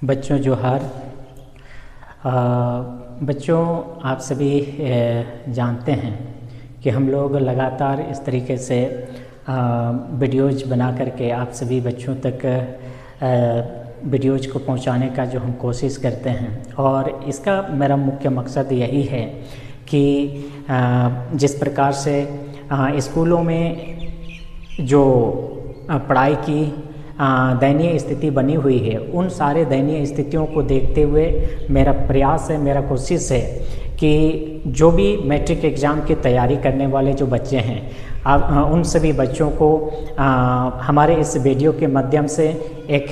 बच्चों जोहार। बच्चों, आप सभी जानते हैं कि हम लोग लगातार इस तरीके से वीडियोज़ बना करके आप सभी बच्चों तक वीडियोज़ को पहुंचाने का जो हम कोशिश करते हैं, और इसका मेरा मुख्य मकसद यही है कि जिस प्रकार से स्कूलों में जो पढ़ाई की दयनीय स्थिति बनी हुई है, उन सारे दयनीय स्थितियों को देखते हुए मेरा प्रयास है, मेरा कोशिश है कि जो भी मैट्रिक एग्ज़ाम की तैयारी करने वाले जो बच्चे हैं, उन सभी बच्चों को हमारे इस वीडियो के माध्यम से एक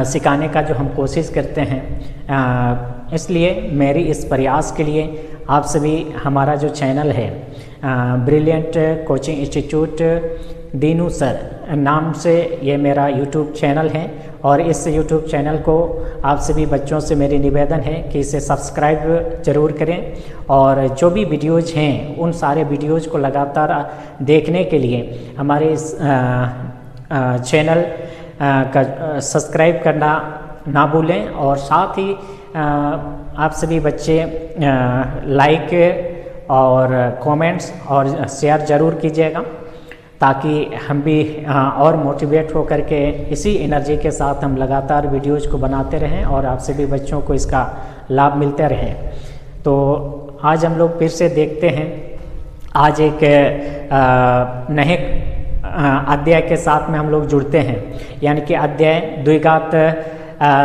सिखाने का जो हम कोशिश करते हैं। इसलिए मेरी इस प्रयास के लिए आप सभी हमारा जो चैनल है brilliant coaching institute Dinu sir नाम से ये मेरा यूट्यूब चैनल है, और इस यूट्यूब चैनल को आप सभी बच्चों से मेरी निवेदन है कि इसे सब्सक्राइब ज़रूर करें, और जो भी वीडियोज़ हैं उन सारे वीडियोज़ को लगातार देखने के लिए हमारे इस चैनल का सब्सक्राइब करना ना भूलें, और साथ ही आप सभी बच्चे लाइक और कमेंट्स और शेयर ज़रूर कीजिएगा, ताकि हम भी और मोटिवेट हो करके इसी एनर्जी के साथ हम लगातार वीडियोज़ को बनाते रहें और आप सभी बच्चों को इसका लाभ मिलते रहे। तो आज हम लोग फिर से देखते हैं, आज एक नए अध्याय के साथ में हम लोग जुड़ते हैं, यानी कि अध्याय द्विघात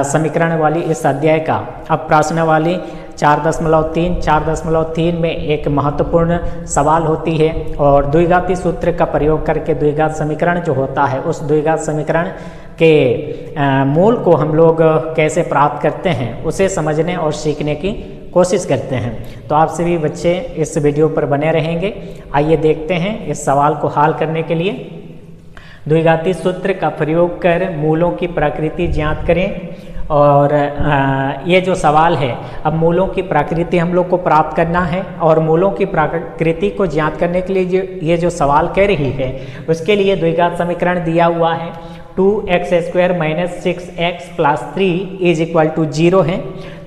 समीकरण वाली इस अध्याय का अब प्रश्नावली 4.3 में एक महत्वपूर्ण सवाल होती है, और द्विघाती सूत्र का प्रयोग करके द्विघात समीकरण जो होता है, उस द्विघात समीकरण के मूल को हम लोग कैसे प्राप्त करते हैं उसे समझने और सीखने की कोशिश करते हैं। तो आप सभी बच्चे इस वीडियो पर बने रहेंगे। आइए देखते हैं इस सवाल को हल करने के लिए। द्विघाती सूत्र का प्रयोग कर मूलों की प्रकृति ज्ञात करें। और ये जो सवाल है, अब मूलों की प्रकृति हम लोग को प्राप्त करना है, और मूलों की प्रकृति को ज्ञात करने के लिए ये जो सवाल कह रही है, उसके लिए द्विघात समीकरण दिया हुआ है 2x² - 6x + 3 = 0 है।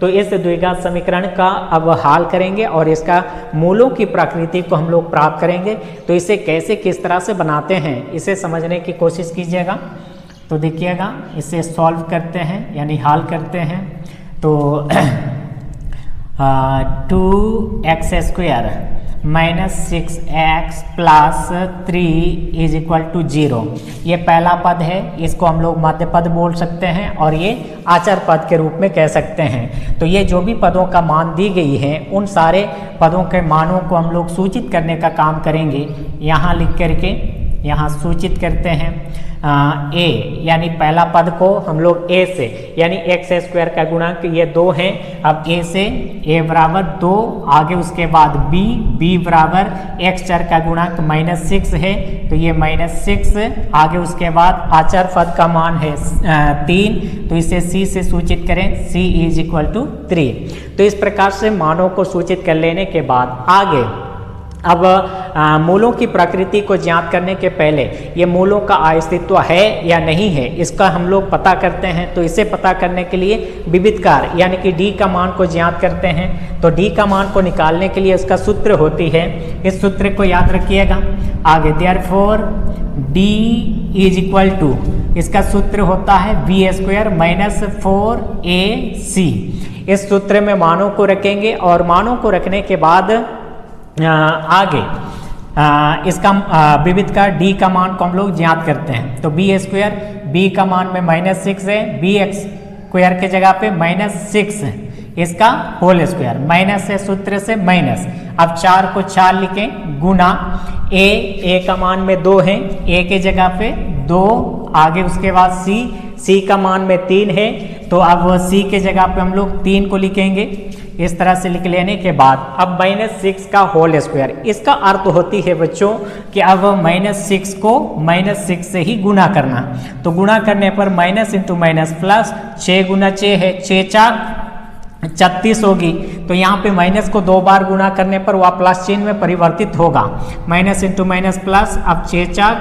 तो इस द्विघात समीकरण का अब हल करेंगे और इसका मूलों की प्रकृति को हम लोग प्राप्त करेंगे। तो इसे कैसे किस तरह से बनाते हैं, इसे समझने की कोशिश कीजिएगा। तो देखिएगा, इसे सॉल्व करते हैं यानी हल करते हैं। तो 2x² - 6x + 3 = 0, ये पहला पद है, इसको हम लोग मध्य पद बोल सकते हैं, और ये आचर पद के रूप में कह सकते हैं। तो ये जो भी पदों का मान दी गई है, उन सारे पदों के मानों को हम लोग सूचित करने का काम करेंगे। यहाँ लिख करके यहाँ सूचित करते हैं a, यानी पहला पद को हम लोग a से, यानी x² का गुणांक ये 2 है। अब a से a = 2, आगे उसके बाद b बराबर x चर का गुणांक -6 है, तो ये -6, आगे उसके बाद आचर पद का मान है 3, तो इसे c से सूचित करें, c = 3। तो इस प्रकार से मानों को सूचित कर लेने के बाद आगे अब मूलों की प्रकृति को ज्ञात करने के पहले ये मूलों का अस्तित्व है या नहीं है, इसका हम लोग पता करते हैं। तो इसे पता करने के लिए विविधकार यानी कि d का मान को ज्ञात करते हैं। तो d का मान को निकालने के लिए उसका सूत्र होती है, इस सूत्र को याद रखिएगा आगे। देयरफॉर d = इसका सूत्र होता है b² - 4ac। इस सूत्र में मानों को रखेंगे, और मानों को रखने के बाद आगे इसका विविध का d का मान को हम लोग ज्ञात करते हैं। तो b², b का मान में -6 है, bx² के जगह पे -6, इसका होल स्क्वायर, माइनस है सूत्र से माइनस। अब 4 को 4 लिखें, गुना a का मान में 2 है, a के जगह पे 2, आगे उसके बाद c का मान में 3 है, तो अब c के जगह पे हम लोग 3 को लिखेंगे। इस तरह से लिख लेने के बाद अब -6 का होल स्क्वायर, इसका अर्थ होती है बच्चों कि अब -6 को -6 से ही गुना करना। तो गुना करने पर माइनस इंटू माइनस प्लस, 6 गुना 6 है, 6 4 36 होगी। तो यहाँ पे माइनस को 2 बार गुना करने पर वह प्लस चिन्ह में परिवर्तित होगा, माइनस इंटू माइनस प्लस। अब 6 4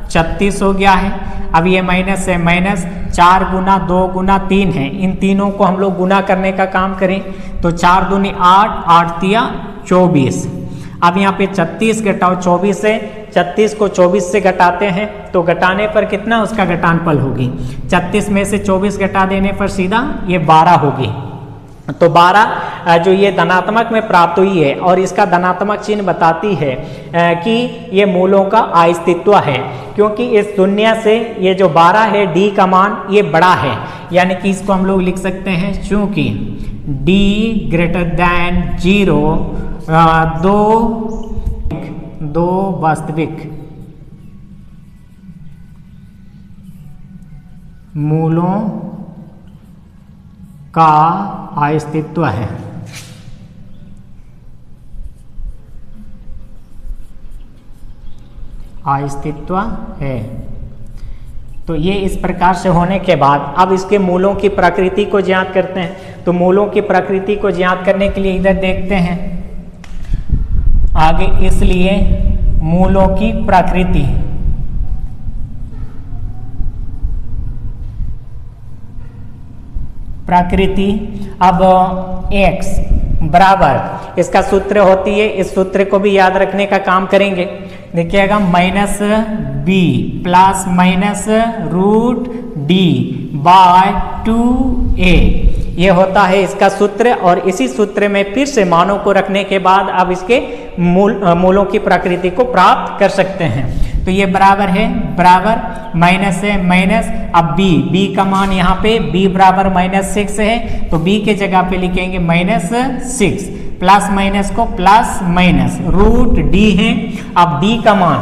36 हो गया है। अब ये माइनस है, माइनस 4 गुना 2 गुना 3 है, इन तीनों को हम लोग गुना करने का काम करें तो 4 दूनी 8, 8 तिया 24। अब यहाँ पे 36 घटाओ 24 से, 36 को 24 से घटाते हैं तो घटाने पर कितना उसका घटानफल होगी, 36 में से 24 घटा देने पर सीधा ये 12 होगी। तो 12 जो ये धनात्मक में प्राप्त हुई है और इसका धनात्मक चिन्ह बताती है कि ये मूलों का अस्तित्व है, क्योंकि इस शून्य से ये जो 12 है d का मान ये बड़ा है, यानी कि इसको हम लोग लिख सकते हैं चूंकि d ग्रेटर दैन 0 दो वास्तविक मूलों का अस्तित्व है। अस्तित्व है तो ये इस प्रकार से होने के बाद अब इसके मूलों की प्रकृति को ज्ञात करते हैं। तो मूलों की प्रकृति को ज्ञात करने के लिए इधर देखते हैं आगे, इसलिए मूलों की प्रकृति अब x बराबर इसका सूत्र होती है, इस सूत्र को भी याद रखने का काम करेंगे। देखिएगा minus b plus minus root d by 2a, ये होता है इसका सूत्र। और इसी सूत्र में फिर से मानों को रखने के बाद अब इसके मूलों की प्रकृति को प्राप्त कर सकते हैं। तो ये बराबर है, बराबर माइनस है माइनस, अब b का मान यहाँ पे b बराबर -6 है तो b के जगह पे लिखेंगे -6, प्लस माइनस को प्लस माइनस, रूट d है। अब d का मान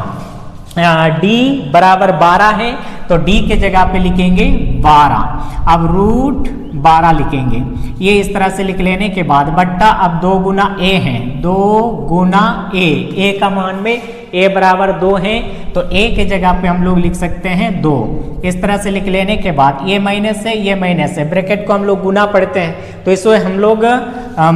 d बराबर 12 है तो d के जगह पे लिखेंगे 12, अब रूट 12 लिखेंगे। ये इस तरह से लिख लेने के बाद बट्टा अब 2 गुना a है, 2 गुना a का मान में a बराबर 2 है तो a के जगह पे हम लोग लिख सकते हैं 2। इस तरह से लिख लेने के बाद ये माइनस है ये माइनस है, ब्रैकेट को हम लोग गुना पढ़ते हैं तो इसको हम लोग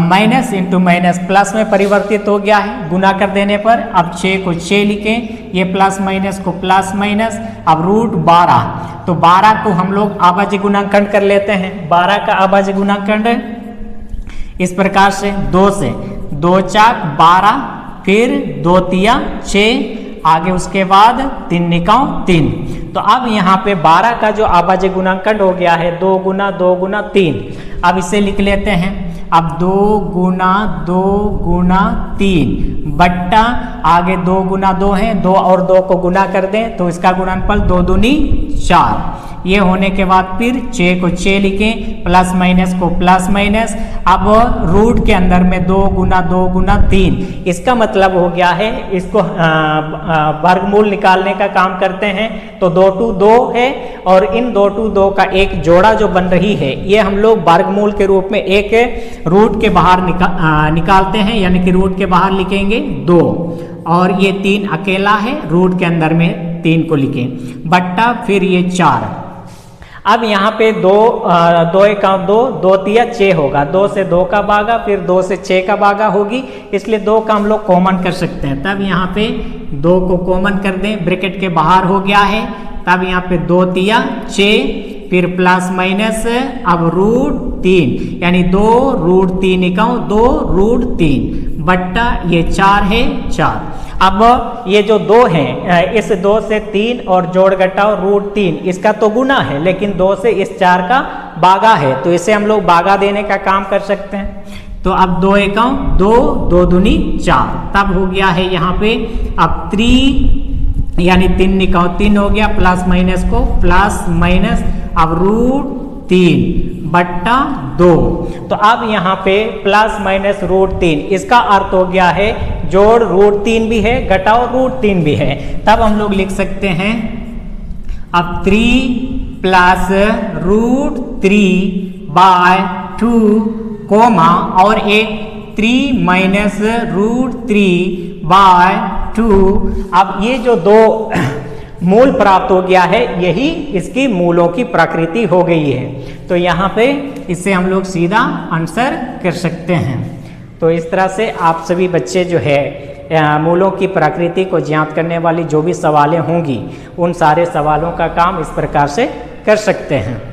माइनस इंटू माइनस प्लस में परिवर्तित हो गया है गुना कर देने पर। अब 6 को 6 लिखें, ये प्लस माइनस को प्लस माइनस, अब रूट 12, तो 12 को हम लोग आभाज्य गुणांकन कर लेते हैं। 12 का आभाज्य गुणांकन इस प्रकार से 2 से 2 चाक 12, फिर 2 तिया 6, आगे उसके बाद 3 निकाउ 3। तो अब यहाँ पे 12 का जो आभाज्य गुणांकन हो गया है 2 गुना 2 गुना 3। अब इसे लिख लेते हैं, अब 2 गुना 2 गुना 3 बट्टा आगे 2 गुना 2 है, 2 और 2 को गुना कर दें तो इसका गुणनफल 2 दूनी 4। ये होने के बाद फिर 6 को 6 लिखें, प्लस माइनस को प्लस माइनस, अब रूट के अंदर में 2 गुना 2 गुना 3, इसका मतलब हो गया है इसको वर्गमूल निकालने का काम करते हैं तो 2 टू 2 है और इन 2 टू 2 का एक जोड़ा जो बन रही है ये हम लोग वर्गमूल के रूप में एक रूट के बाहर निकालते हैं, यानी कि रूट के बाहर लिखेंगे 2 और ये 3 अकेला है, रूट के अंदर में 3 को लिखें बट्टा फिर ये 4। अब यहाँ पे 2 का 2 तिया 6 होगा, 2 से 2 का भागा फिर 2 से 6 का भागा होगी, इसलिए 2 का हम लोग कॉमन कर सकते हैं। तब यहाँ पे 2 को कॉमन कर दें, ब्रैकेट के बाहर हो गया है, तब यहाँ पे 2 तिया 6 फिर प्लस माइनस, अब रूट 3 यानी 2 रूट 3 इकाऊ 2 रूट 3 बट्टा ये 4 है 4। अब ये जो 2 है इस 2 से 3 और जोड़ घटाओ रूट 3, इसका तो गुना है लेकिन 2 से इस 4 का भागा है तो इसे हम लोग भागा देने का काम कर सकते हैं। तो अब 2 इकाऊ 2 2 दूनी 4, तब हो गया है यहाँ पे अब 3 यानी 3 निकाओ 3 हो गया, प्लस माइनस को प्लस माइनस, अब रूट 3 बट्टा 2। तो अब यहाँ पे प्लस माइनस रूट 3, इसका अर्थ हो गया है जोड़ रूट 3 भी है घटाओ रूट 3 भी है, तब हम लोग लिख सकते हैं अब 3 प्लस रूट 3 बाय 2 कोमा और एक 3 माइनस रूट 3 बाय 2। अब ये जो 2 मूल प्राप्त हो गया है यही इसकी मूलों की प्रकृति हो गई है। तो यहाँ पे इससे हम लोग सीधा आंसर कर सकते हैं। तो इस तरह से आप सभी बच्चे जो है मूलों की प्रकृति को ज्ञात करने वाली जो भी सवालें होंगी उन सारे सवालों का काम इस प्रकार से कर सकते हैं।